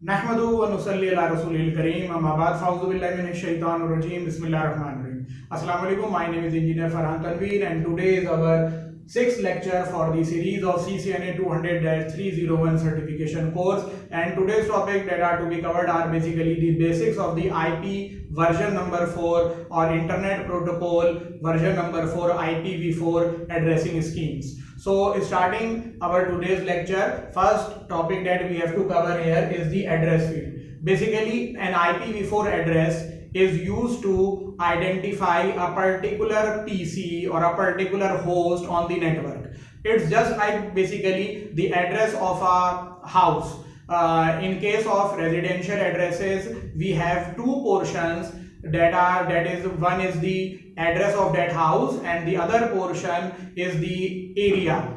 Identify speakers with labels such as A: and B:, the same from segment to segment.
A: नहमदु व नुसल्ली अला रसूलिल करीम अम्मा बाद फ़ाऊज़ु बिल्लाहि मिनश शैतानिर रजीम बिस्मिल्लाहिर रहमानिर रहीम। अस्सलामु अलैकुम, my name is engineer Farhan Tanveer and today is our sixth lecture for the series of CCNA 200-301 certification course, and today's topic that are to be covered are basically the basics of the IP version number 4 or Internet Protocol version number 4 IPv4 addressing schemes. So starting our today's lecture, first topic that we have to cover here is the address field. Basically an IPv4 address is used to identify a particular PC or a particular host on the network. It's just like basically the address of a house. In case of residential addresses, we have two portions that is one is the address of that house and the other portion is the area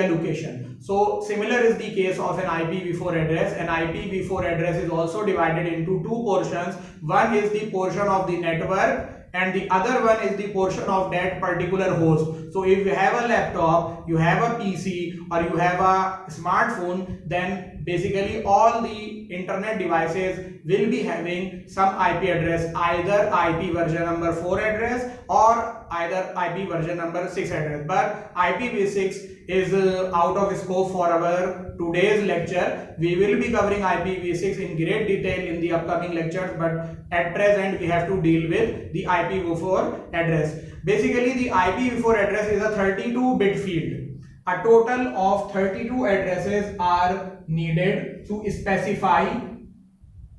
A: location. So similar is the case of an IPv4 address. An IPv4 address is also divided into two portions. One is the portion of the network and the other one is the portion of that particular host. So if you have a laptop, you have a PC or you have a smartphone, then basically all the internet devices will be having some IP address, either IP version number 4 address or either IP version number 6 address. But IPv6 is out of scope for our today's lecture. We will be covering IPv6 in great detail in the upcoming lectures, but at present we have to deal with the IPv4 address. Basically the IPv4 address is a 32-bit field. A total of 32 addresses are needed to specify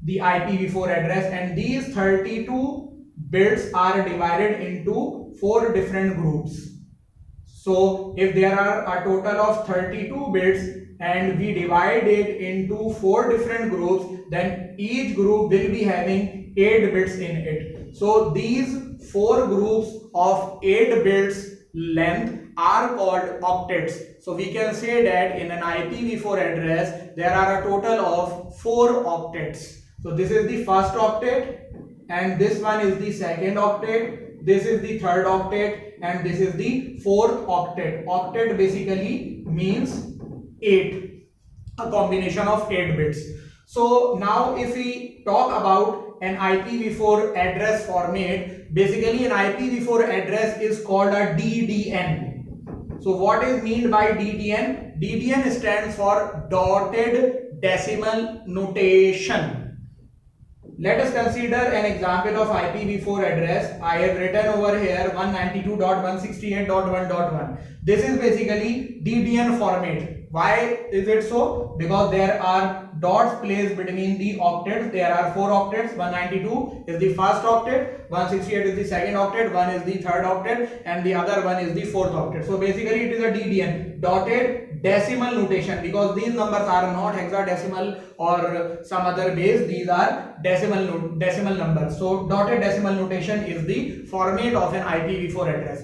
A: the IPv4 address, and these 32 bits are divided into 4 different groups. So if there are a total of 32 bits and we divide it into 4 different groups, then each group will be having 8 bits in it. So these 4 groups of 8 bits length are called octets. So we can say that in an IPv4 address there are a total of 4 octets. So this is the first octet and this one is the second octet, this is the third octet and this is the fourth octet. Octet basically means 8, a combination of 8 bits. So now if we talk about an IPv4 address format, basically an IPv4 address is called a DDN. So what is meant by DDN? DDN stands for dotted decimal notation. Let us consider an example of IPv4 address. I have written over here 192.168.1.1. This is basically DDN format. Why is it so? Because there are dots placed between the octets. There are 4 octets. 192 is the first octet, 168 is the second octet, 1 is the third octet and the other one is the fourth octet. So basically it is a DDN, dotted decimal notation, because these numbers are not hexadecimal or some other base. These are decimal numbers. So dotted decimal notation is the format of an IPv4 address.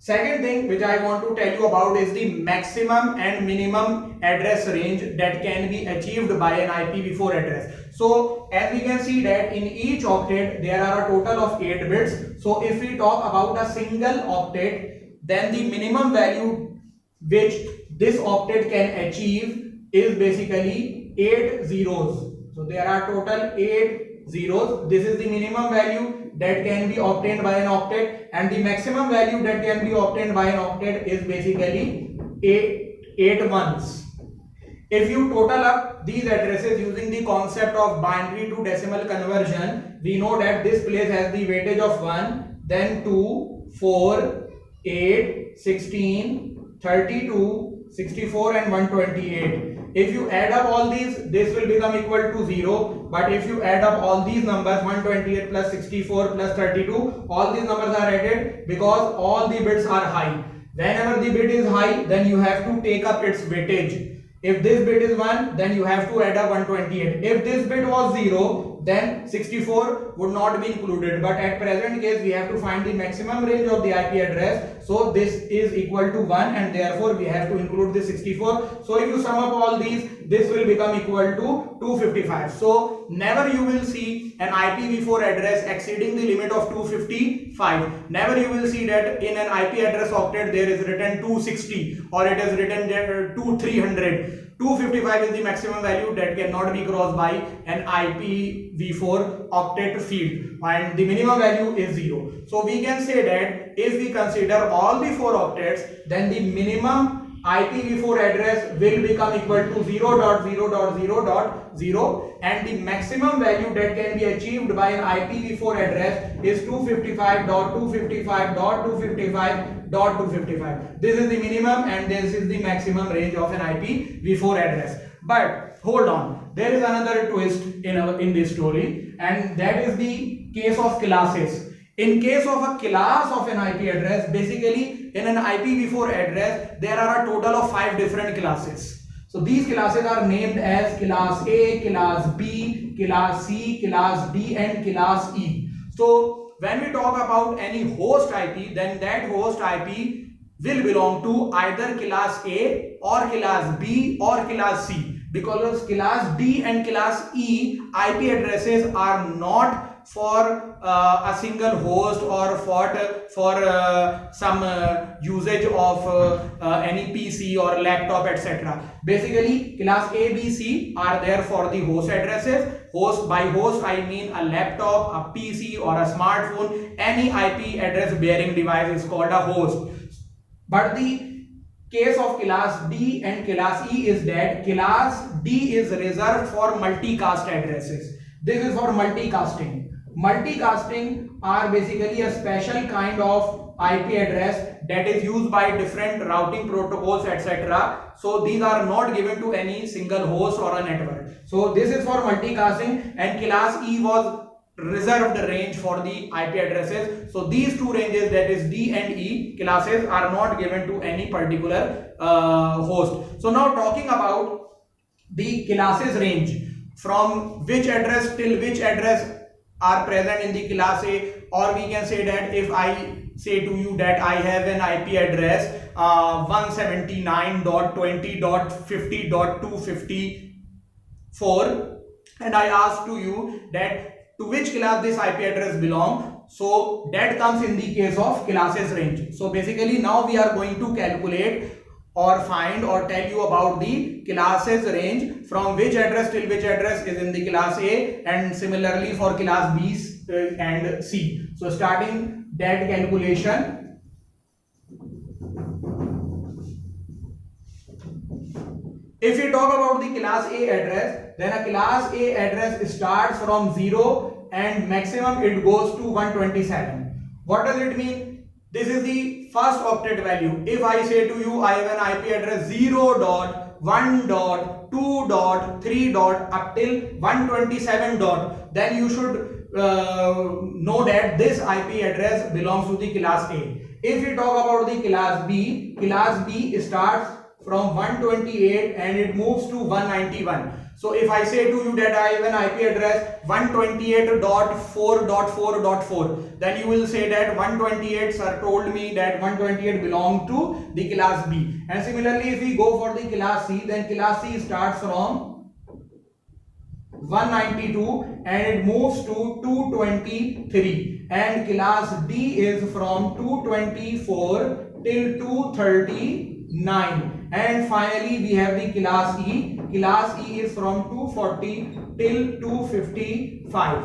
A: Second thing which I want to tell you about is the maximum and minimum address range that can be achieved by an IPv4 address. So as we can see that in each octet there are a total of 8 bits. So if we talk about a single octet, then the minimum value which this octet can achieve is basically 8 zeros. So there are total 8 zeros. This is the minimum value that can be obtained by an octet, and the maximum value that can be obtained by an octet is basically 8 ones. If you total up these addresses using the concept of binary to decimal conversion, we know that this place has the weightage of 1, then 2, 4, 8, 16, 32, 64 and 128. If you add up all these, this will become equal to 0. But if you add up all these numbers, 128 plus 64 plus 32, all these numbers are added because all the bits are high. Whenever the bit is high, then you have to take up its weightage. If this bit is 1, then you have to add up 128. If this bit was 0, then 64 would not be included. But at present case, we have to find the maximum range of the IP address. So this is equal to 1 and therefore we have to include the 64. So if you sum up all these, this will become equal to 255. So never you will see an IPv4 address exceeding the limit of 255. Never you will see that in an IP address octet there is written 260 or it is written there 2300. 255 is the maximum value that cannot be crossed by an IPv4 octet field, and the minimum value is 0. So we can say that if we consider all the 4 octets, then the minimum IPv4 address will become equal to 0.0.0.0, and the maximum value that can be achieved by an IPv4 address is 255.255.255.255. This is the minimum and this is the maximum range of an IPv4 address. But hold on, there is another twist in this story, and that is the case of classes. In case of a class of an IP address, basically in an IPv4 address, there are a total of 5 different classes. So these classes are named as class A, class B, class C, class D, and class E. So when we talk about any host IP, then that host IP will belong to either class A or class B or class C, because class D and class E IP addresses are not for a single host or for some usage of any PC or laptop, etc. Basically class A, B, C are there for the host addresses. Host, by host I mean a laptop, a PC or a smartphone. Any IP address bearing device is called a host. But the case of class D and class E is that class D is reserved for multicast addresses. This is for multicasting. Multicasting are basically a special kind of IP address that is used by different routing protocols, etc. So these are not given to any single host or a network. So this is for multicasting, and class E was reserved range for the IP addresses. So these two ranges, that is D and E classes, are not given to any particular host. So now talking about the classes range, from which address till which address are present in the class A, or we can say that if I say to you that I have an IP address 179.20.50.254, and I ask to you that to which class this IP address belong, so that comes in the case of classes range. So basically now we are going to calculate or find or tell you about the classes range, from which address till which address is in the class A, and similarly for class B and C. So starting that calculation, if we talk about the class A address, then a class A address starts from 0 and maximum it goes to 127. What does it mean? This is the first octet value. If I say to you I have an IP address 0.1.2.3. up till 127. then you should know that this IP address belongs to the class A. If we talk about the class B starts from 128 and it moves to 191. So if I say to you that I have an IP address 128.4.4.4, then you will say that 128, sir told me that 128 belongs to the class B. And similarly, if we go for the class C, then class C starts from 192 and it moves to 223, and class D is from 224 till 239. And finally we have the class E. Class E is from 240 till 255.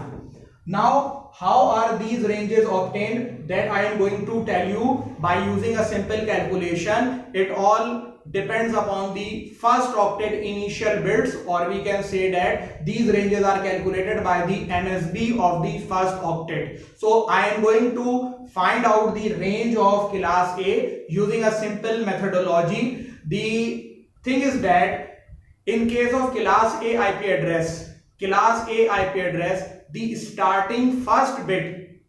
A: Now how are these ranges obtained? That I am going to tell you by using a simple calculation. It all depends upon the first octet initial bits, or we can say that these ranges are calculated by the MSB of the first octet. So I am going to find out the range of class A using a simple methodology. The thing is that in case of class A IP address, the starting first bit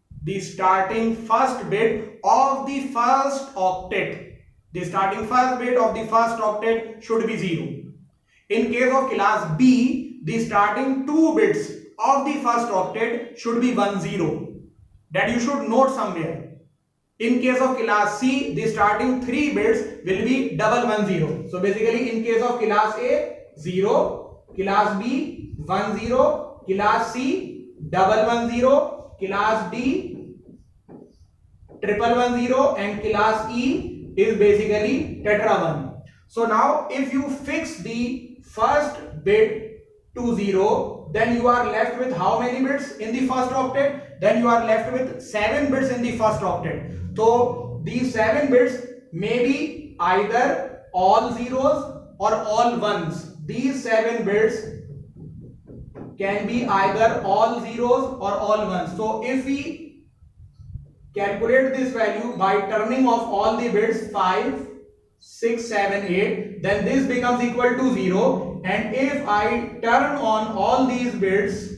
A: of the first octet, should be 0. In case of class B, the starting 2 bits of the first octet should be 10. That you should note somewhere. In case of class C, the starting 3 bits will be 110. So basically in case of class A, 0, class B 10, class C 110, class D 110, and class E is basically tetra 1. So now if you fix the first bit to 0, then you are left with how many bits in the first octet? Then you are left with 7 bits in the first octet. So these 7 bits may be either all zeros or all ones. These 7 bits can be either all zeros or all ones. So if we calculate this value by turning off all the bits 5, 6, 7, 8, then this becomes equal to 0. And if I turn on all these bits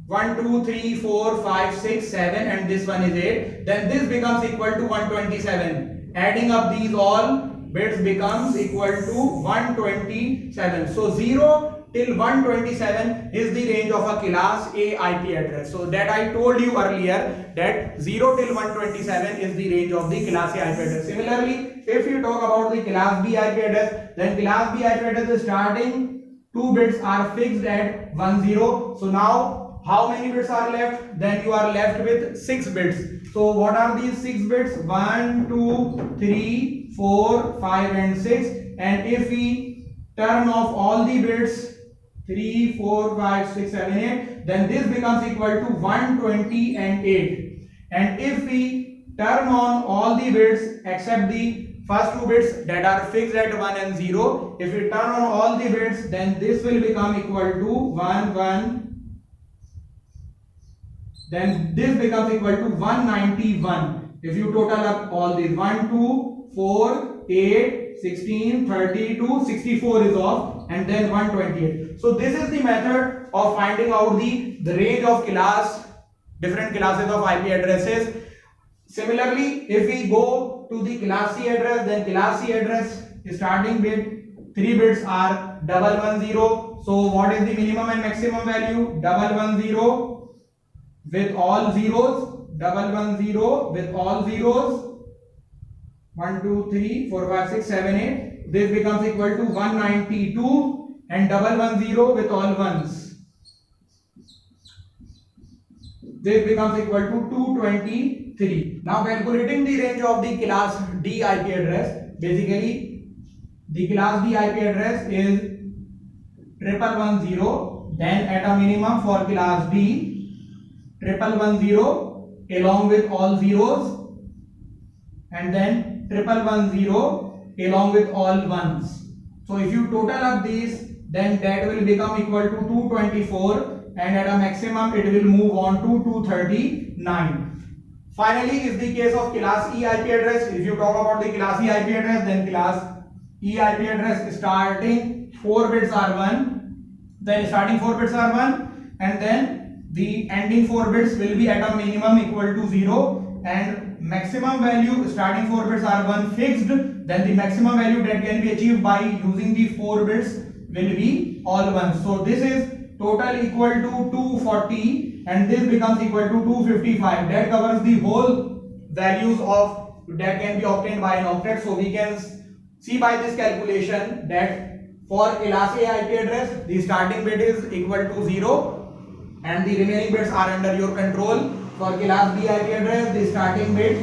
A: 1, 2, 3, 4, 5, 6, 7 and this one is 8, then this becomes equal to 127. Adding up these all bits becomes equal to 127. So 0 till 127 is the range of a class A IP address. So that I told you earlier that 0 till 127 is the range of the class A IP address. Similarly, if you talk about the class B IP address, then class B IP address starting 2 bits are fixed at 10. So now how many bits are left? Then you are left with 6 bits. So what are these 6 bits? 1, 2, 3, 4, 5 and 6. And if we turn off all the bits 3, 4, 5, 6, 7, 8, then this becomes equal to 120 and 8. And if we turn on all the bits except the first 2 bits that are fixed at 1 and 0, if we turn on all the bits, then this will become equal to 1, 1. Then this becomes equal to 191. If you total up all these 1, 2, 4, 8, 16, 32, 64 is off, and then 128. So this is the method of finding out the range of different classes of IP addresses. Similarly, if we go to the class C address, then class C address starting bit 3 bits are 110. So what is the minimum and maximum value? 110 with all zeros, 110 with all zeros, 1, 2, 3, 4, 5, 6, 7, 8. This becomes equal to 192 and 110 with all ones. This becomes equal to 223. Now calculating the range of the class D IP address, basically the class D IP address is 1110. Then at a minimum for class D, 1110 along with all zeros, and then 1110 along with all ones. So if you total up these, then that will become equal to 224, and at a maximum it will move on to 239. Finally is the case of class E IP address. If you talk about the class E IP address, then class E IP address starting 4 bits are 1, then starting 4 bits are 1, and then the ending 4 bits will be at a minimum equal to 0, and maximum value starting 4 bits are 1 fixed. Then the maximum value that can be achieved by using the 4 bits will be all ones. So this is total equal to 240, and this becomes equal to 255. That covers the whole values of that can be obtained by an octet. So we can see by this calculation that for class A IP address, the starting bit is equal to 0 and the remaining bits are under your control. For class B IP address, the starting bit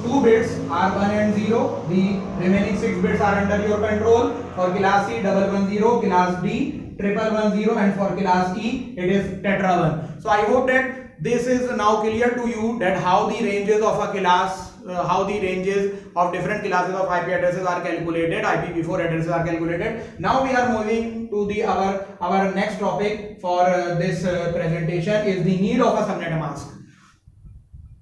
A: 2 bits are 1 and 0, the remaining 6 bits are under your control. For class C 110, class D 1110, and for class E it is tetra 1. So I hope that this is now clear to you that how the ranges of a class, how the ranges of different classes of IP addresses are calculated, IPv4 addresses are calculated. Now we are moving to the our next topic for this presentation is the need of a subnet mask.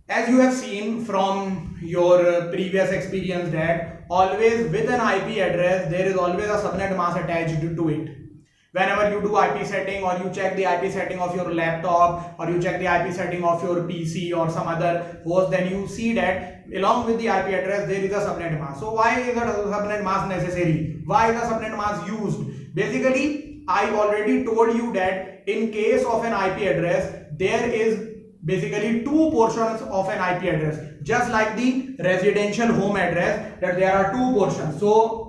A: As you have seen from your previous experience that always with an IP address there is always a subnet mask attached to it. Whenever you do IP setting, or you check the IP setting of your laptop, or you check the IP setting of your PC or some other host, then you see that along with the IP address there is a subnet mask. So why is a subnet mask necessary? Why is a subnet mask used? Basically, I already told you that in case of an IP address, there is basically 2 portions of an IP address, just like the residential home address, that there are 2 portions. So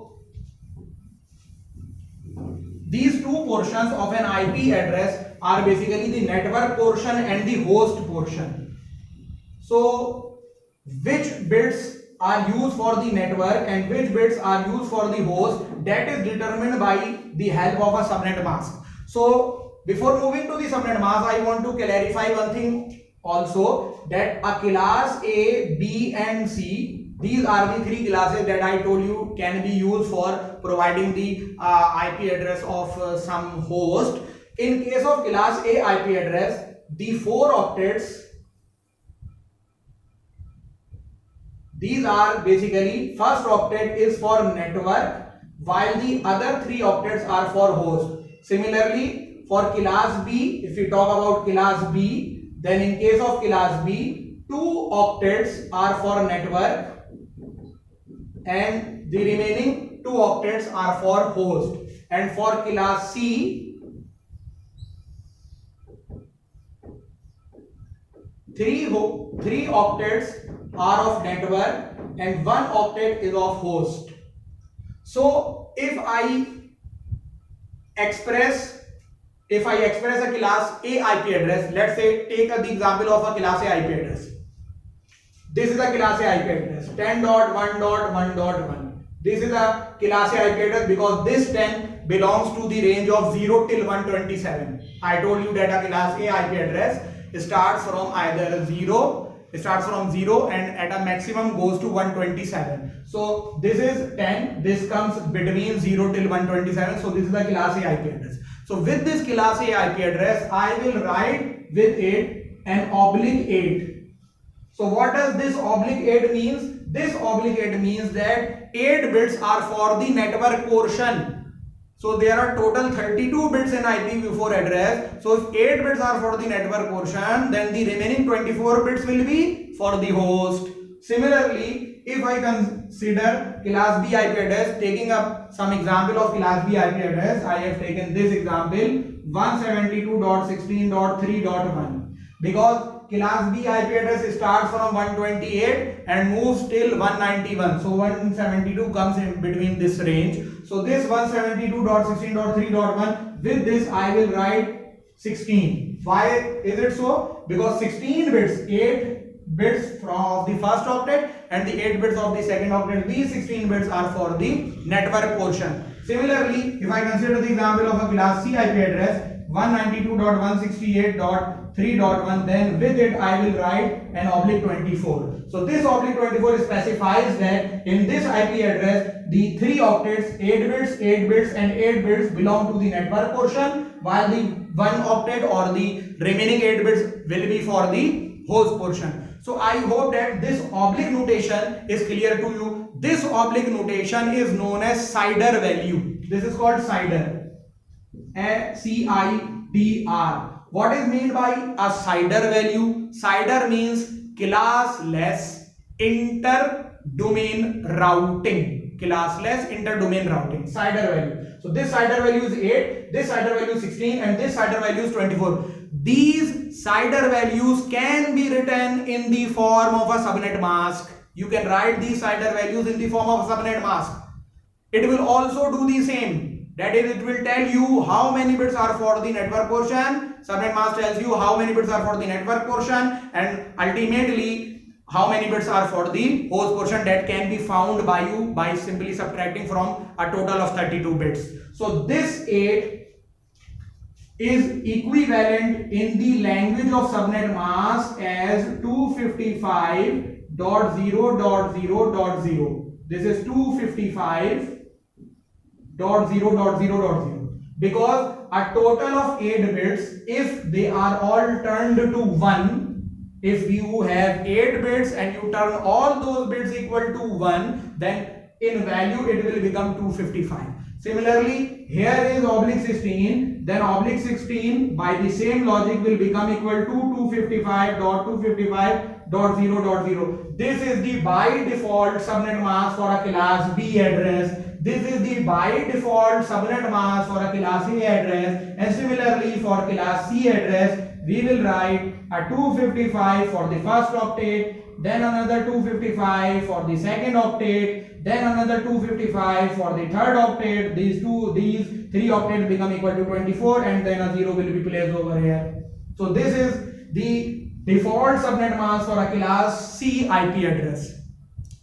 A: these 2 portions of an IP address are basically the network portion and the host portion. So which bits are used for the network and which bits are used for the host, that is determined by the help of a subnet mask. So before moving to the subnet mask, I want to clarify one thing also, that a class A, B and C, these are the three classes that I told you can be used for providing the IP address of some host. In case of class A IP address, the 4 octets, these are basically, first octet is for network while the other 3 octets are for host. Similarly, for class B, if we talk about class B, then in case of class B, 2 octets are for network and the remaining 2 octets are for host. And for class C, 3 octets are of network and 1 octet is of host. So if I express a class A IP address, let's say take the example of a class A IP address. This is a class A IP address 10.1.1.1. This is a class A IP address because this 10 belongs to the range of 0 till 127. I told you that a class A IP address starts from either 0 and at a maximum goes to 127. So this is 10, this comes between 0 till 127. So this is the class A IP address. So with this class A IP address, I will write with it an /8. So what does this /8 means? This /8 means that 8 bits are for the network portion. So there are total 32 bits in IPv4 address. So if 8 bits are for the network portion, then the remaining 24 bits will be for the host. Similarly, if I consider class B IP address, taking up some example of class B IP address, I have taken this example 172.16.3.1 because class B IP address starts from 128 and moves till 191. So 172 comes in between this range. So this 172.16.3.1, with this I will write 16. Why is it so? Because 16 bits, 8 bits from the first octet and the 8 bits of the second octet, these 16 bits are for the network portion. Similarly, if I consider the example of a class C IP address 192.168.3.1, then with it I will write an /24. So this /24 specifies that in this IP address the 3 octets, 8 bits and 8 bits belong to the network portion, while the 1 octet or the remaining 8 bits will be for the host portion. So I hope that this oblique notation is clear to you. This oblique notation is known as CIDR value. This is called CIDR. CIDR. What is meant by a CIDR value? CIDR means classless inter-domain routing. Classless inter-domain routing. CIDR value. So this CIDR value is 8, this CIDR value is 16 and this CIDR value is 24. These CIDR values can be written in the form of a subnet mask. You can write these CIDR values in the form of a subnet mask. It will also do the same. That is, it will tell you how many bits are for the network portion. Subnet mask tells you how many bits are for the network portion and ultimately how many bits are for the host portion. That can be found by you by simply subtracting from a total of 32 bits. So this 8 is equivalent in the language of subnet mask as 255.0.0.0. This is 255.0.0.0 because a total of 8 bits, if they are all turned to 1, if you have 8 bits and you turn all those bits equal to 1, then in value it will become 255. Similarly, here is /16, then /16 by the same logic will become equal to 255.255.0.0. This is the by default subnet mask for a class B address. This is the by default subnet mask for a class A address, and similarly for class C address we will write a 255 for the first octet, then another 255 for the second octet, then another 255 for the third octet. These 3 octets become equal to 24 and then a 0 will be placed over here. So this is the default subnet mask for a class C IP address.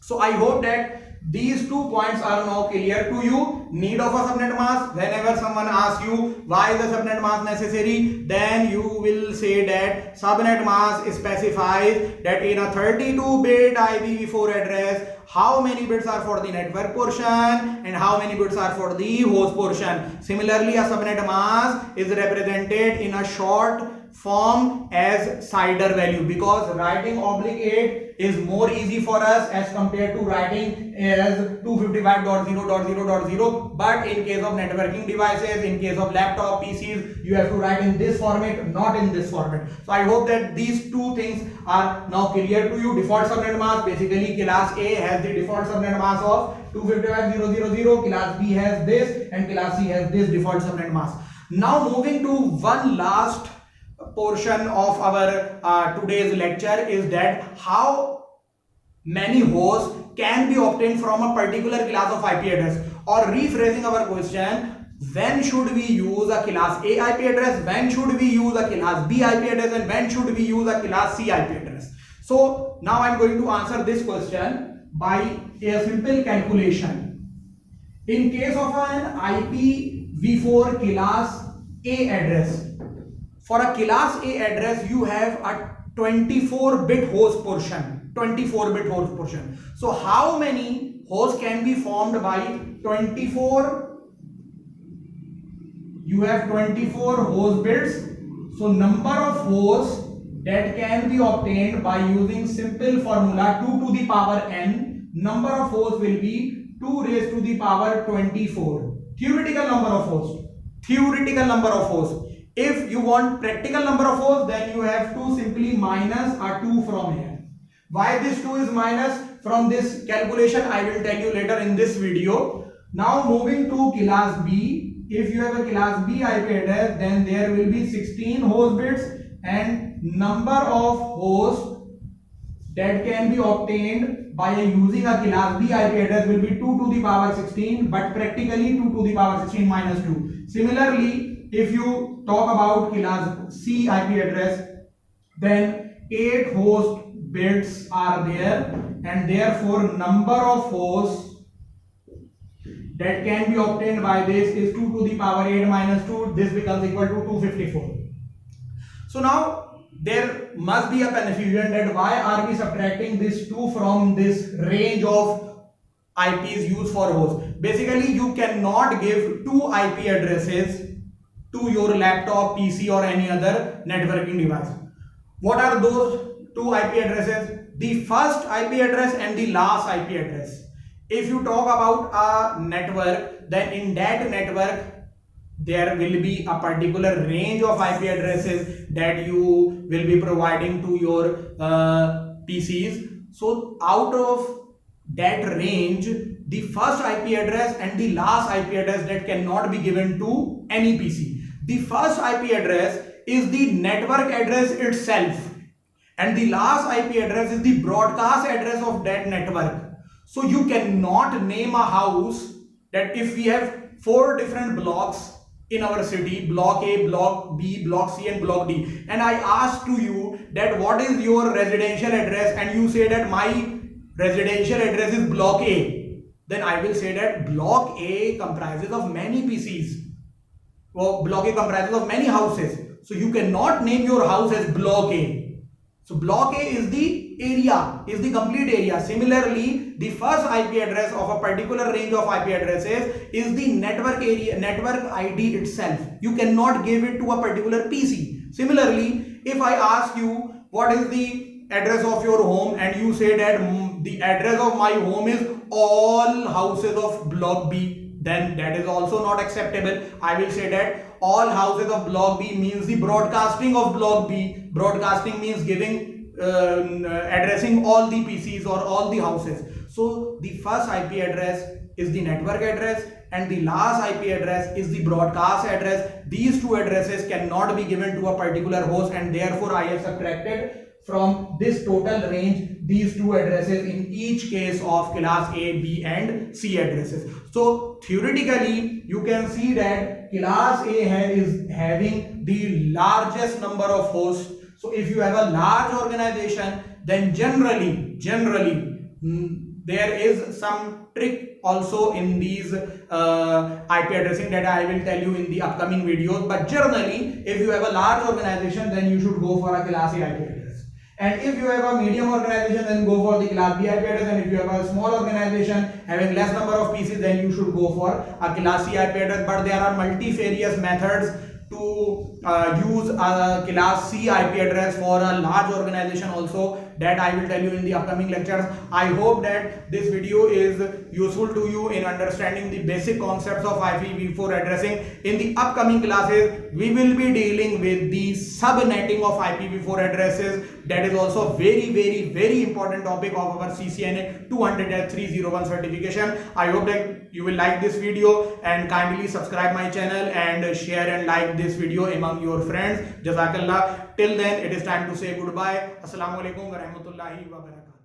A: So I hope that these 2 points are now clear to you. Need of a subnet mask. Whenever someone asks you why is the subnet mask necessary, then you will say that subnet mask specifies that in a 32-bit IPv4 address, how many bits are for the network portion and how many bits are for the host portion. Similarly, a subnet mask is represented in a short form as CIDR value, because writing /8 is more easy for us as compared to writing as 255.0.0.0. But in case of networking devices, in case of laptop PCs, you have to write in this format, not in this format. So I hope that these two things are now clear to you. Default subnet mask, basically class A has the default subnet mask of 255.0.0.0, class B has this, and class C has this default subnet mask. Now moving to one last portion of our today's lecture is that how many hosts can be obtained from a particular class of IP address, or rephrasing our question, when should we use a class A IP address, when should we use a class B IP address, and when should we use a class C IP address. So now I'm going to answer this question by a simple calculation. In case of an IPv4 class A address, for a class A address, you have a 24-bit host portion. 24-bit host portion. So how many hosts can be formed by 24? You have 24 host bits. So number of hosts that can be obtained by using simple formula 2 to the power n, number of hosts will be 2 raised to the power 24. Theoretical number of hosts. Theoretical number of hosts. If you want practical number of hosts, then you have to simply minus a 2 from here. Why this 2 is minus from this calculation, I will tell you later in this video. Now moving to class B. If you have a class B IP address, then there will be 16 host bits, and number of hosts that can be obtained by using a class B IP address will be 2 to the power 16, but practically 2 to the power 16 minus 2. Similarly, if you talk about class C IP address, then 8 host bits are there, and therefore number of hosts that can be obtained by this is 2 to the power 8 minus 2. This becomes equal to 254. So now there must be a confusion that why are we subtracting this 2 from this range of IPs used for hosts. Basically, you cannot give 2 IP addresses to your laptop, PC or any other networking device. What are those 2 IP addresses? The first IP address and the last IP address. If you talk about a network, then in that network there will be a particular range of IP addresses that you will be providing to your PCs. So out of that range, the first IP address and the last IP address that cannot be given to any PC. The first IP address is the network address itself, and the last IP address is the broadcast address of that network. So you cannot name a house that if we have 4 different blocks in our city, block A, block B, block C and block D, and I ask to you that what is your residential address, and you say that my residential address is block A, then I will say that block A comprises of many PCs. Well, block A comprises of many houses. So you cannot name your house as block A. So block A is the area, is the complete area. Similarly, the first IP address of a particular range of IP addresses is the network area, network ID itself. You cannot give it to a particular PC. Similarly, if I ask you what is the address of your home, and you say that the address of my home is all houses of block B, then that is also not acceptable. I will say that all houses of block B means the broadcasting of block B. Broadcasting means giving addressing all the PCs or all the houses. So the first IP address is the network address and the last IP address is the broadcast address. These two addresses cannot be given to a particular host, and therefore I have subtracted from this total range these two addresses in each case of class A, B and C addresses. So theoretically you can see that class A is having the largest number of hosts. So if you have a large organization, then generally there is some trick also in these IP addressing that I will tell you in the upcoming videos. But generally, if you have a large organization, then you should go for a class A IP address. And if you have a medium organization, then go for the class B IP address. And if you have a small organization having less number of PCs, then you should go for a class C IP address. But there are multifarious methods to use a class C IP address for a large organization also, that I will tell you in the upcoming lectures. I hope that this video is useful to you in understanding the basic concepts of IPv4 addressing. In the upcoming classes, we will be dealing with the subnetting of IPv4 addresses. That is also very important topic of our CCNA 200-301 certification. I hope that you will like this video and kindly subscribe my channel and share and like this video among your friends. Jazakallah. Till then, it is time to say goodbye. Assalamu alaikum wa rahmatullahi wa barakatuh.